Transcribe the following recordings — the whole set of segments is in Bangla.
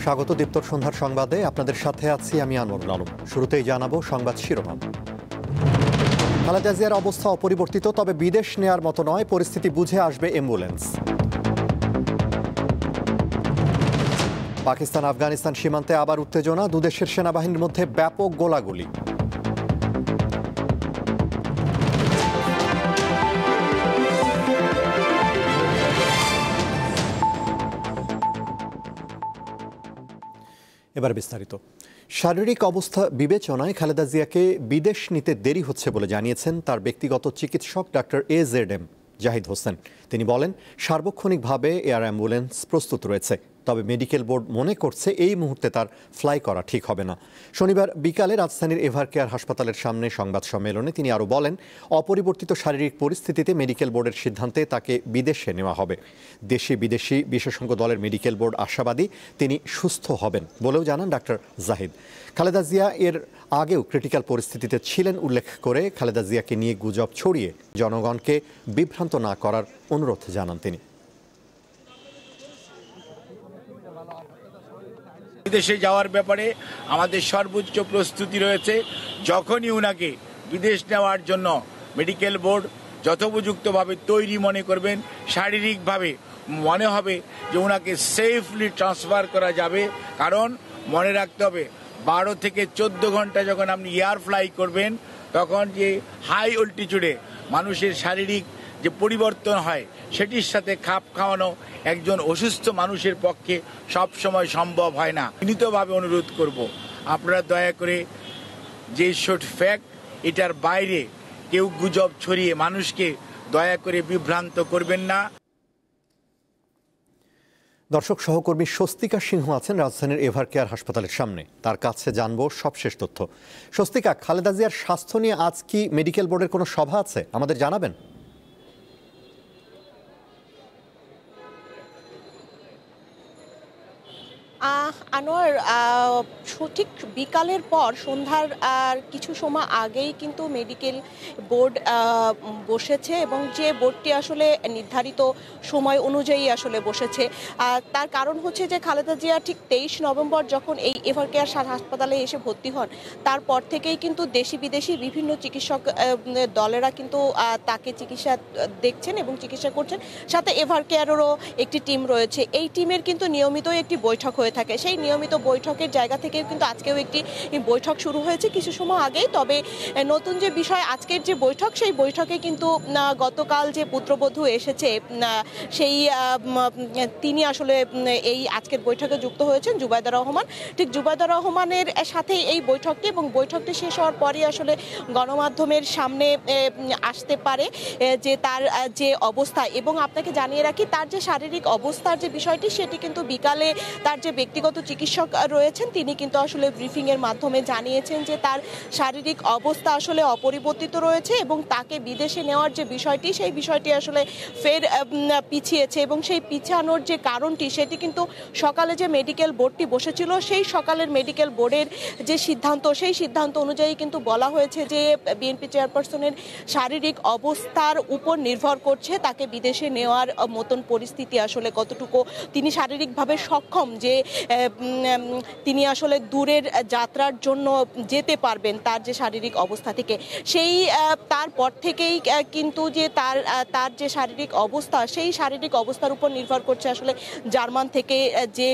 স্বাগত দীপ্তর সন্ধ্যার সংবাদে। আপনাদের সাথে আছি আমি আনোয়ারুল আলম। শুরুতেই জানাবো সংবাদ শিরোনাম। খালেদা জিয়ার অবস্থা অপরিবর্তিত, তবে বিদেশ নেয়ার মতো নয়, পরিস্থিতি বুঝে আসবে অ্যাম্বুলেন্স। পাকিস্তান আফগানিস্তান সীমান্তে আবার উত্তেজনা, দুদেশের সেনাবাহিনীর মধ্যে ব্যাপক গোলাগুলি। এবার বিস্তারিত। শারীরিক অবস্থা বিবেচনায় খালেদা জিয়াকে বিদেশ নিতে দেরি হচ্ছে বলে জানিয়েছেন তার ব্যক্তিগত চিকিৎসক ডাক্তার AZM জাহিদ হোসেন। তিনি বলেন, সার্বক্ষণিকভাবে এয়ার অ্যাম্বুলেন্স প্রস্তুত রয়েছে, তবে মেডিকেল বোর্ড মনে করছে এই মুহূর্তে তার ফ্লাই করা ঠিক হবে না। শনিবার বিকালে রাজধানীর এভারকেয়ার হাসপাতালের সামনে সংবাদ সম্মেলনে তিনি আরও বলেন, অপরিবর্তিত শারীরিক পরিস্থিতিতে মেডিকেল বোর্ডের সিদ্ধান্তে তাকে বিদেশে নেওয়া হবে। দেশি বিদেশি বিশেষজ্ঞ দলের মেডিকেল বোর্ড আশাবাদী তিনি সুস্থ হবেন বলেও জানান ডাক্তার জাহিদ। খালেদা জিয়া এর আগেও ক্রিটিক্যাল পরিস্থিতিতে ছিলেন উল্লেখ করে খালেদা জিয়াকে নিয়ে গুজব ছড়িয়ে জনগণকে বিভ্রান্ত না করার অনুরোধ জানান তিনি। বিদেশে যাওয়ার ব্যাপারে আমাদের সর্বোচ্চ প্রস্তুতি রয়েছে। যখনই উনাকে বিদেশ নেওয়ার জন্য মেডিকেল বোর্ড যথোপযুক্তভাবে তৈরি মনে করবেন, শারীরিকভাবে মনে হবে যে উনাকে সেফলি ট্রান্সফার করা যাবে। কারণ মনে রাখতে হবে, 12 থেকে 14 ঘন্টা যখন আপনি এয়ার ফ্লাই করবেন, তখন যে হাই অল্টিটিউডে মানুষের শারীরিক যে পরিবর্তন হয় সেটির সাথে খাপ খাওয়ানো একজন অসুস্থ মানুষের পক্ষে সব সময় সম্ভব হয় না। বিনীতভাবে অনুরোধ করব, আপনারা দয়া করে যে শর্ট ফ্যাক্ট, এটার বাইরে কেউ গুজব ছড়িয়ে মানুষকে দয়া করে বিভ্রান্ত করবেন না। দর্শক, সহকর্মী স্বস্তিকা সিংহ আছেন রাজধানীর এভারকেয়ার হাসপাতালের সামনে, তার কাছে জানবো সবশেষ তথ্য। স্বস্তিকা, খালেদা জিয়ার স্বাস্থ্য নিয়ে আজ কি মেডিকেল বোর্ডের কোনো সভা আছে, আমাদের জানাবেন? আনোয়ার, সঠিক বিকালের পর সন্ধ্যার কিছু সময় আগেই কিন্তু মেডিকেল বোর্ড বসেছে এবং যে বোর্ডটি আসলে নির্ধারিত সময় অনুযায়ী আসলে বসেছে। তার কারণ হচ্ছে যে খালেদা জিয়া ঠিক 23 নভেম্বর যখন এই এভারকেয়ার হাসপাতালে এসে ভর্তি হন, তারপর থেকেই কিন্তু দেশি বিদেশি বিভিন্ন চিকিৎসক দলেরা কিন্তু তাকে চিকিৎসা দেখছেন এবং চিকিৎসা করছেন। সাথে এভারকেয়ারেরও একটি টিম রয়েছে। এই টিমের কিন্তু নিয়মিত একটি বৈঠক হয়ে থাকে। সেই নিয়মিত বৈঠকের জায়গা থেকে কিন্তু আজকেও একটি বৈঠক শুরু হয়েছে কিছু সময় আগেই। তবে নতুন যে বিষয় আজকের যে বৈঠক, সেই বৈঠকে কিন্তু গতকাল যে পুত্রবধূ এসেছে সেই তিনি আসলে এই আজকের বৈঠকে যুক্ত হয়েছেন, জুবাইদা রহমান। ঠিক জুবাইদা রহমানের সাথে এই বৈঠকটি, এবং বৈঠকটি শেষ হওয়ার পরই আসলে গণমাধ্যমের সামনে আসতে পারে যে তার যে অবস্থা। এবং আপনাকে জানিয়ে রাখি, তার যে শারীরিক অবস্থার যে বিষয়টি, সেটি কিন্তু বিকালে তার যে ব্যক্তিগত চিকিৎসক রয়েছেন তিনি কিন্তু আসলে ব্রিফিং এর মাধ্যমে জানিয়েছেন যে তার শারীরিক অবস্থা আসলে অপরিবর্তিত রয়েছে এবং তাকে বিদেশে নেওয়ার যে বিষয়টি, সেই বিষয়টি আসলে ফের পিছিয়েছে। এবং সেই পিছানোর যে কারণটি, সেটি কিন্তু সকালে যে মেডিকেল বোর্ডটি বসেছিল, সেই সকালের মেডিকেল বোর্ডের যে সিদ্ধান্ত, সেই সিদ্ধান্ত অনুযায়ী কিন্তু বলা হয়েছে যে বিএনপি চেয়ারপারসনের শারীরিক অবস্থার উপর নির্ভর করছে তাকে বিদেশে নেওয়ার মতন পরিস্থিতি আসলে কতটুকু তিনি শারীরিকভাবে সক্ষম, যে তিনি আসলে দূরের যাত্রার জন্য যেতে পারবেন তার যে শারীরিক অবস্থা থেকে। সেই তারপর থেকেই কিন্তু যে তার যে শারীরিক অবস্থা, সেই শারীরিক অবস্থার উপর নির্ভর করছে আসলে জার্মান থেকে যে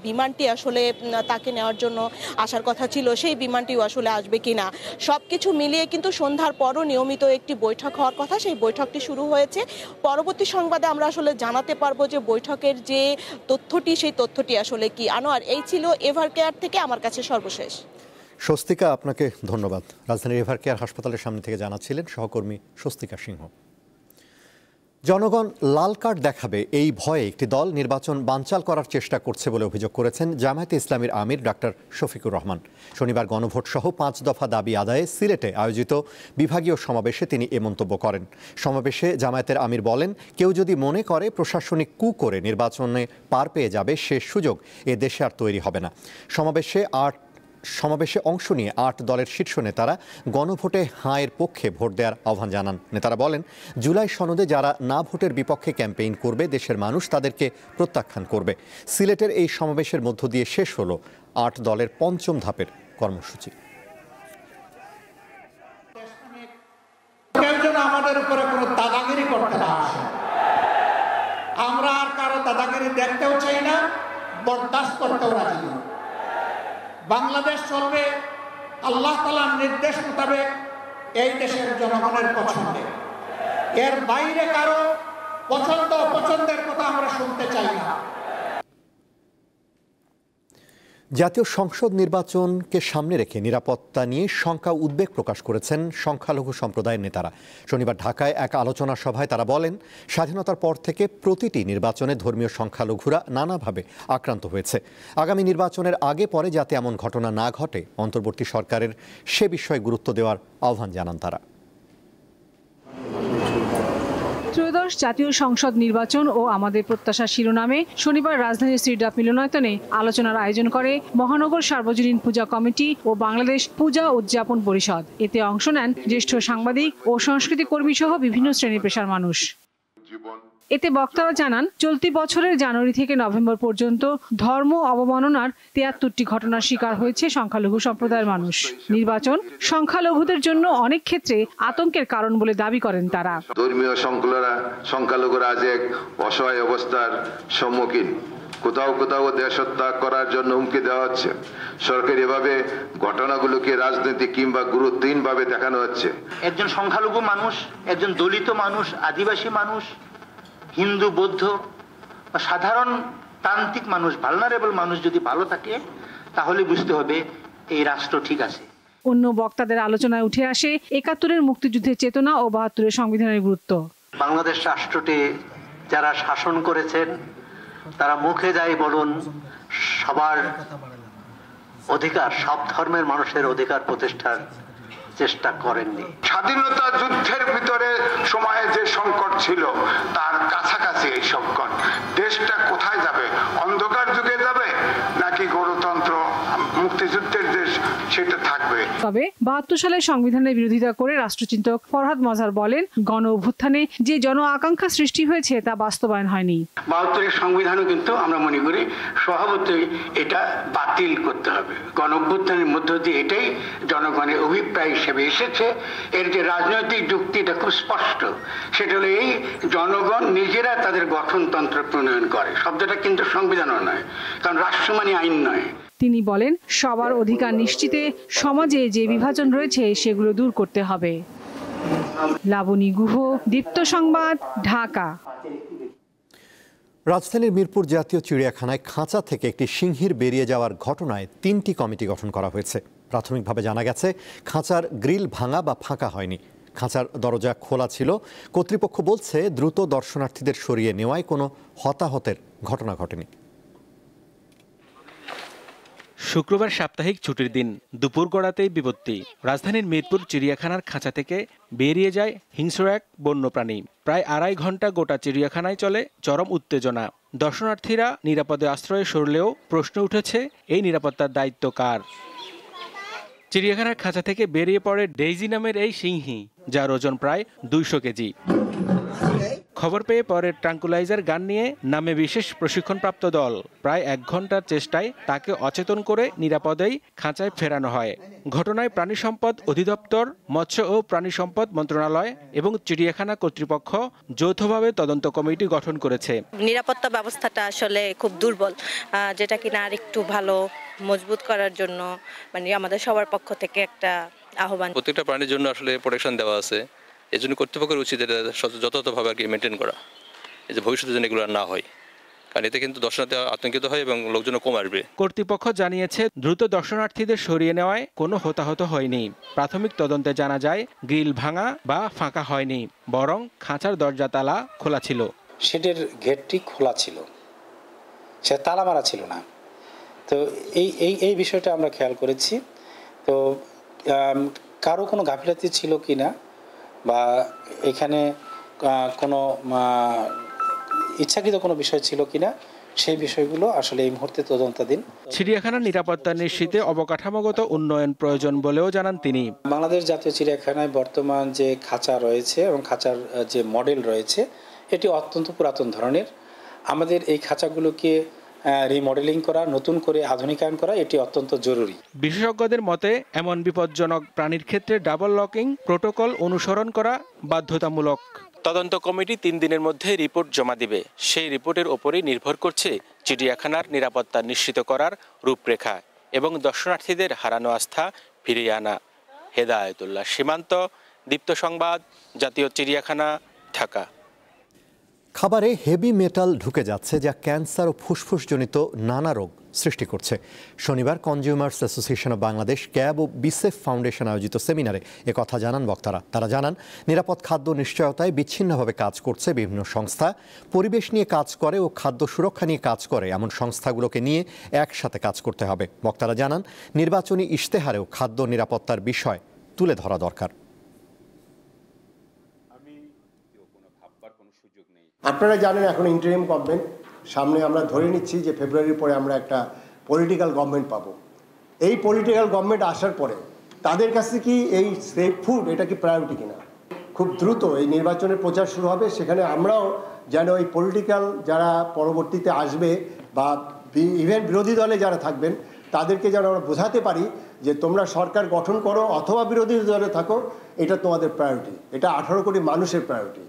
বিমানটি আসলে তাকে নেওয়ার জন্য আসার কথা ছিল, সেই বিমানটিও আসলে আসবে কিনা। সবকিছু মিলিয়ে কিন্তু সন্ধ্যার পরও নিয়মিত একটি বৈঠক হওয়ার কথা, সেই বৈঠকটি শুরু হয়েছে। পরবর্তী সংবাদে আমরা আসলে জানাতে পারবো যে বৈঠকের যে তথ্যটি, সেই তথ্যটি আসলে কি। আনোয়ার, এই ছিল এভারকেয়ার থেকে আমার কাছে সর্বশেষ। স্বস্তিকা, আপনাকে ধন্যবাদ। রাজধানীর এভারকেয়ার হাসপাতালের সামনে থেকে জানাচ্ছিলেন সহকর্মী স্বস্তিকা সিংহ। জনগণ লাল কার্ড দেখাবে এই ভয়ে একটি দল নির্বাচন বানচাল করার চেষ্টা করছে বলে অভিযোগ করেছেন জামায়াতে ইসলামীর আমির ডাক্তার শফিকুর রহমান। শনিবার গণভোট সহ 5 দফা দাবি আদায়ে সিলেটে আয়োজিত বিভাগীয় সমাবেশে তিনি এ মন্তব্য করেন। সমাবেশে জামায়াতের আমির বলেন, কেউ যদি মনে করে প্রশাসনিক কু করে নির্বাচনে পার পেয়ে যাবে, সে সুযোগ এ দেশে আর তৈরি হবে না। সমাবেশে সমাবেশে অংশ নিয়ে 8 দলের শীর্ষ নেতারা গণভোটে হাঁয়ের পক্ষে ভোট দেওয়ার আহ্বান জানান। নেতারা বলেন, জুলাই সনদে যারা না ভোটের বিপক্ষে ক্যাম্পেইন করবে দেশের মানুষ তাদেরকে প্রত্যাখ্যান করবে। সিলেটের এই সমাবেশের মধ্য দিয়ে শেষ হলো 8 দলের 5ম ধাপের কর্মসূচি। কেউ যেন আমাদের উপরে কোনো দাদাগিরি করতে না আসে। আমরা আর কারো দাদাগিরি দেখতেও চাই না, বরদাস্ত করতেও রাজি না। বাংলাদেশ চলবে আল্লাহ তাআলার নির্দেশ মোতাবেক এই দেশের জনগণের পছন্দে। এর বাইরে কারো পছন্দ অপছন্দের কথা আমরা শুনতে চাই না। জাতীয় সংসদ নির্বাচনকে সামনে রেখে নিরাপত্তা নিয়ে শঙ্কা উদ্বেগ প্রকাশ করেছেন সংখ্যালঘু সম্প্রদায়ের নেতারা। শনিবার ঢাকায় এক আলোচনা সভায় তারা বলেন, স্বাধীনতার পর থেকে প্রতিটি নির্বাচনে ধর্মীয় সংখ্যালঘুরা নানাভাবে আক্রান্ত হয়েছে। আগামী নির্বাচনের আগে পরে যাতে এমন ঘটনা না ঘটে অন্তর্বর্তী সরকারের সে বিষয়ে গুরুত্ব দেওয়ার আহ্বান জানান তারা। ত্রয়োদশ জাতীয় সংসদ নির্বাচন ও আমাদের প্রত্যাশা শিরোনামে শনিবার রাজধানীর শ্রীডাপ মিলনায়তনে আলোচনার আয়োজন করে মহানগর সার্বজনীন পূজা কমিটি ও বাংলাদেশ পূজা উদযাপন পরিষদ। এতে অংশ নেন জ্যেষ্ঠ সাংবাদিক ও সংস্কৃতি কর্মী সহ বিভিন্ন শ্রেণী পেশার মানুষ। এতে বক্তারা জানান, চলতি বছরের জানুয়ারি থেকে নভেম্বর পর্যন্ত ধর্ম অবমাননার 73টি ঘটনার শিকার হয়েছে সংখ্যালঘু সম্প্রদায়ের মানুষ। নির্বাচন সংখ্যালঘুদের জন্য অনেক ক্ষেত্রে আতঙ্কের কারণ বলে দাবি করেন তারা। ধর্মীয় সংখ্যালঘুরা আজ এক অসহায় অবস্থার সম্মুখীন। কোথাও কোথাও দেশত্যাগ করার জন্য হুমকি দেওয়া হচ্ছে। সরকার এভাবে ঘটনাগুলোকে রাজনৈতিক কিংবা গুরুত্বহীনভাবে দেখানো হচ্ছে। একজন সংখ্যালঘু মানুষ, একজন দলিত মানুষ, আদিবাসী মানুষ, হিন্দু, বৌদ্ধ বা সাধারণ তান্ত্রিক মানুষ, ভালনারেবল মানুষ যদি ভালো থাকে তাহলে বুঝতে হবে এই রাষ্ট্র ঠিক আছে। অন্য বক্তাদের আলোচনায় উঠে আসে ৭১-এর মুক্তিযুদ্ধের চেতনা ও ৭২-এর সংবিধানের গুরুত্ব। বাংলাদেশ রাষ্ট্রটি যারা শাসন করেছেন তারা মুখে যাই বলুন সবার অধিকার, সব ধর্মের মানুষের অধিকার প্রতিষ্ঠার চেষ্টা করেননি। স্বাধীনতা যুদ্ধের ভিতরে সময়ে যে সংকট ছিল তার কাছাকাছি এই সংকট। দেশটা কোথায় যাবে? অন্ধকার যুগে যাবে নাকি গণতন্ত্র মুক্তিযুদ্ধের দেশ সেটা থাকবে? তবে ৭২ সালের সংবিধানের বিরোধিতা করে রাষ্ট্রচিন্তক ফরহাদ মজহার বলেন, গণ অভ্যুত্থানে যে জন আকাঙ্ক্ষা সৃষ্টি হয়েছে তা বাস্তবায়ন হয়নি। ৭২-এর সংবিধানও কিন্তু আমরা মনে করি স্বভাবতই এটা বাতিল করতে হবে। গণ অভ্যুত্থানের মধ্য দিয়ে এটাই জনগণের অভিপ্রায় হিসেবে এসেছে। এর যে রাজনৈতিক যুক্তি এটা খুব স্পষ্ট, সেটা হলো এই জনগণ নিজেরা তাদের গঠনতন্ত্র প্রণয়ন করে। শব্দটা কিন্তু সংবিধানও নয়, কারণ রাষ্ট্র মানে আইন নয়। তিনি বলেন, সবার অধিকার নিশ্চিতে সমাজে যে বিভাজন রয়েছে সেগুলো দূর করতে হবে। লাবণী গুহ, দীপ্ত সংবাদ, ঢাকা। রাজধানীর মিরপুর জাতীয় চিড়িয়াখানায় খাঁচা থেকে একটি সিংহীর বেরিয়ে যাওয়ার ঘটনায় 3টি কমিটি গঠন করা হয়েছে। প্রাথমিকভাবে জানা গেছে খাঁচার গ্রিল ভাঙা বা ফাঁকা হয়নি, খাঁচার দরজা খোলা ছিল। কর্তৃপক্ষ বলছে দ্রুত দর্শনার্থীদের সরিয়ে নেওয়ায় কোনো হতাহতের ঘটনা ঘটেনি। শুক্রবার সাপ্তাহিক ছুটির দিন দুপুর গড়াতেই বিপত্তি। রাজধানীর মিরপুর চিড়িয়াখানার খাঁচা থেকে বেরিয়ে যায় হিংস্র এক বন্যপ্রাণী। প্রায় 2.5 ঘন্টা গোটা চিড়িয়াখানায় চলে চরম উত্তেজনা। দর্শনার্থীরা নিরাপদে আশ্রয়ে সরলেও প্রশ্ন উঠেছে, এই নিরাপত্তার দায়িত্ব কার? চিড়িয়াখানার খাঁচা থেকে বেরিয়ে পড়ে ডেইজি নামের এই সিংহী, যার ওজন প্রায় 200 কেজি। খবর পেয়ে পরে ট্রাঙ্কুলাইজার গান নিয়ে নামে বিশেষ প্রশিক্ষণপ্রাপ্ত দল। প্রায় 1 ঘন্টার চেষ্টায় তাকে অচেতন করে নিরাপদেই খাঁচায় ফেরানো হয়। ঘটনায় প্রাণী সম্পদ অধিদপ্তর, মৎস্য ও প্রাণী সম্পদ মন্ত্রণালয় এবং চিড়িয়াখানা কর্তৃপক্ষ যৌথভাবে তদন্ত কমিটি গঠন করেছে। নিরাপত্তা ব্যবস্থাটা আসলে খুব দুর্বল, যেটা কিনা আর একটু ভালো মজবুত করার জন্য মানে আমাদের সবার পক্ষ থেকে একটা আহ্বান। প্রত্যেকটা প্রাণীর জন্য আসলে প্রোটেকশন দেওয়া আছে, এই জন্য কর্তৃপক্ষের উচিত এটা যথাযথভাবে আর কি মেনটেন করা, এই যে ভবিষ্যতে যেন এগুলো না হয়, কারণ এতে কিন্তু দর্শনার্থী আতঙ্কিত হয় এবং লোকজন কম আসবে। কর্তৃপক্ষ জানিয়েছে দ্রুত দর্শনার্থীদের সরিয়ে নেওয়ায় কোনো হতাহত হয়নি। প্রাথমিক তদন্তে জানা যায় গ্রিল ভাঙা বা ফাঁকা হয়নি, বরং খাঁচার দরজা তালা খোলা ছিল। শেডের গেটটি খোলা ছিল, সে তালা মারা ছিল না। তো এই বিষয়টা আমরা খেয়াল করেছি। তো কারো কোনো গাফিলতি ছিল কি না বা এখানে কোনো ইচ্ছাকৃত কোনো বিষয় ছিল কিনা সেই বিষয়গুলো আসলে এই মুহূর্তে তদন্তাধীন। চিড়িয়াখানার নিরাপত্তা নিশ্চিতে অবকাঠামোগত উন্নয়ন প্রয়োজন বলেও জানান তিনি। বাংলাদেশ জাতীয় চিড়িয়াখানায় বর্তমান যে খাঁচা রয়েছে এবং খাঁচার যে মডেল রয়েছে এটি অত্যন্ত পুরাতন ধরনের। আমাদের এই খাঁচাগুলোকে রিমডেলিং করা, নতুন করে আধুনিকায়ন করা এটি অত্যন্ত জরুরি। বিশেষজ্ঞদের মতে এমন বিপজ্জনক প্রাণীর ক্ষেত্রে ডাবল লকিং প্রোটোকল অনুসরণ করা বাধ্যতামূলক। তদন্ত কমিটি 3 দিনের মধ্যে রিপোর্ট জমা দিবে। সেই রিপোর্টের ওপরেই নির্ভর করছে চিড়িয়াখানার নিরাপত্তা নিশ্চিত করার রূপরেখা এবং দর্শনার্থীদের হারানো আস্থা ফিরিয়ে আনা। হেদায়েতুল্লাহ সীমান্ত, দীপ্ত সংবাদ, জাতীয় চিড়িয়াখানা, ঢাকা। খাবারে হেভি মেটাল ঢুকে যাচ্ছে যা ক্যান্সার ও ফুসফুসজনিত নানা রোগ সৃষ্টি করছে। শনিবার consumers association of Bangladesh, CAB ও বিসেফ ফাউন্ডেশন আয়োজিত সেমিনারে একথা জানান বক্তারা। তারা জানান, নিরাপদ খাদ্য নিশ্চয়তায় বিচ্ছিন্নভাবে কাজ করছে বিভিন্ন সংস্থা। পরিবেশ নিয়ে কাজ করে ও খাদ্য সুরক্ষা নিয়ে কাজ করে এমন সংস্থাগুলোকে নিয়ে একসাথে কাজ করতে হবে। বক্তারা জানান, নির্বাচনী ইশতেহারেও খাদ্য নিরাপত্তার বিষয় তুলে ধরা দরকার। আপনারা জানেন এখন ইন্টারিম গভর্নমেন্ট, সামনে আমরা ধরে নিচ্ছি যে ফেব্রুয়ারির পরে আমরা একটা পলিটিক্যাল গভর্নমেন্ট পাবো। এই পলিটিক্যাল গভর্নমেন্ট আসার পরে তাদের কাছে কি এই সেফ ফুড এটা কি প্রায়োরিটি কিনা? খুব দ্রুত এই নির্বাচনের প্রচার শুরু হবে, সেখানে আমরাও যেন এই পলিটিক্যাল যারা পরবর্তীতে আসবে বা ইভেন বিরোধী দলে যারা থাকবেন তাদেরকে যেন আমরা বোঝাতে পারি যে তোমরা সরকার গঠন করো অথবা বিরোধী দলে থাকো, এটা তোমাদের প্রায়োরিটি, এটা 18 কোটি মানুষের প্রায়োরিটি।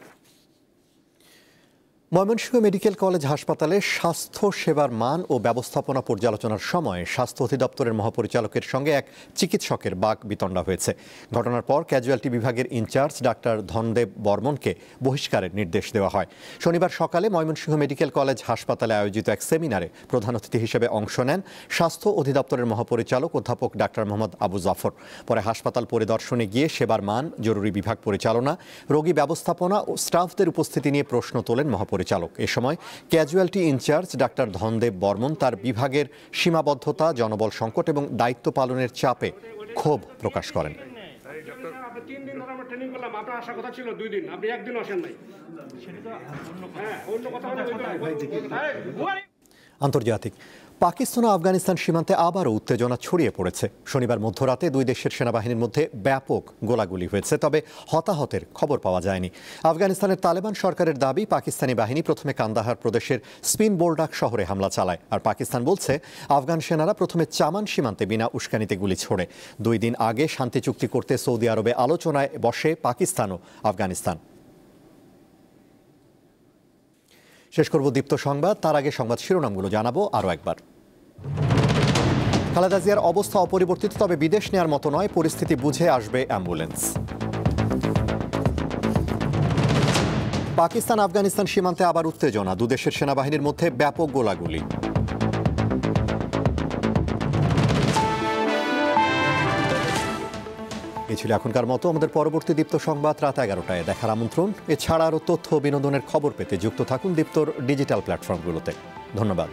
ময়মনসিংহ মেডিকেল কলেজ হাসপাতালে স্বাস্থ্য সেবার মান ও ব্যবস্থাপনা পর্যালোচনার সময় স্বাস্থ্য অধিদপ্তরের মহাপরিচালকের সঙ্গে এক চিকিৎসকের বাক বিতণ্ডা হয়েছে। ঘটনার পর ক্যাজুয়ালিটি বিভাগের ইনচার্জ ডাক্তার ধনদেব বর্মনকে বহিষ্কারের নির্দেশ দেওয়া হয়। শনিবার সকালে ময়মনসিংহ মেডিকেল কলেজ হাসপাতালে আয়োজিত এক সেমিনারে প্রধান অতিথি হিসেবে অংশ নেন স্বাস্থ্য অধিদপ্তরের মহাপরিচালক অধ্যাপক ডাক্তার মোহাম্মদ আবু জাফর। পরে হাসপাতাল পরিদর্শনে গিয়ে সেবার মান, জরুরি বিভাগ পরিচালনা, রোগী ব্যবস্থাপনা ও স্টাফদের উপস্থিতি নিয়ে প্রশ্ন তোলেন মহাপরিচালক। এ সময় casualty in charge doctor Dhanadeb Barman তার বিভাগের সীমাবদ্ধতা, জনবল সংকট এবং দায়িত্ব পালনের চাপে ক্ষোভ প্রকাশ করেন। আন্তর্জাতিক, পাকিস্তান ও আফগানিস্তান সীমান্তে আবারও উত্তেজনা ছড়িয়ে পড়েছে। শনিবার মধ্যরাতে দুই দেশের সেনাবাহিনীর মধ্যে ব্যাপক গোলাগুলি হয়েছে, তবে হতাহতের খবর পাওয়া যায়নি। আফগানিস্তানের তালেবান সরকারের দাবি, পাকিস্তানি বাহিনী প্রথমে কান্দাহার প্রদেশের স্পিন বোলডাক শহরে হামলা চালায়, আর পাকিস্তান বলছে আফগান সেনারা প্রথমে চামান সীমান্তে বিনা উস্কানিতে গুলি ছোড়ে। 2 দিন আগে শান্তি চুক্তি করতে সৌদি আরবে আলোচনায় বসে পাকিস্তান ও আফগানিস্তান। শেষ করব দীপ্ত সংবাদ, তার আগে সংবাদ শিরোনামগুলো জানাবো আরও একবার। খালেদা জিয়ার অবস্থা অপরিবর্তিত, তবে বিদেশ নেয়ার মতো নয়, পরিস্থিতি বুঝে আসবে অ্যাম্বুলেন্স। পাকিস্তান আফগানিস্তান সীমান্তে আবার উত্তেজনা, দুদেশের সেনাবাহিনীর মধ্যে ব্যাপক গোলাগুলি। এই ছিল এখনকার মতো। আমাদের পরবর্তী দীপ্ত সংবাদ রাত 11টায় দেখার আমন্ত্রণ। এছাড়া আরও তথ্য বিনোদনের খবর পেতে যুক্ত থাকুন দীপ্তর ডিজিটাল প্ল্যাটফর্মগুলোতে। ধন্যবাদ।